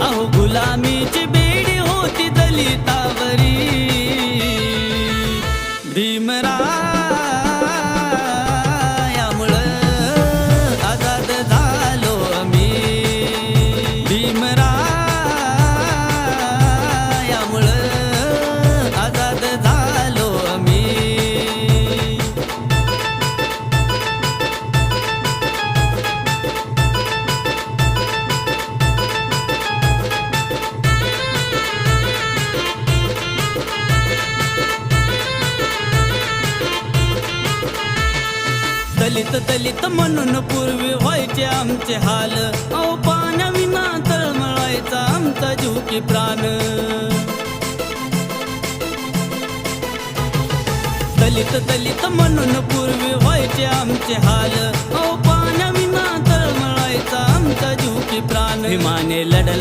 अहो गुलामीची बेडी होती दलितावरी, भीमरायामुळं आजाद झालो आम्ही, भीमरायामुळं आजाद झालो आम्ही. दलित दलित म्हणून पूर्वी व्हायचे आमचे हाल, अहो पाण्याविना तळमळायचा आमचा जीव की प्राण. दलित दलित म्हणून पूर्वी व्हायचे आमचे हाल, अहो पाण्याविना तळमळायचा आमचा जीव की प्राण. भीमाने लढला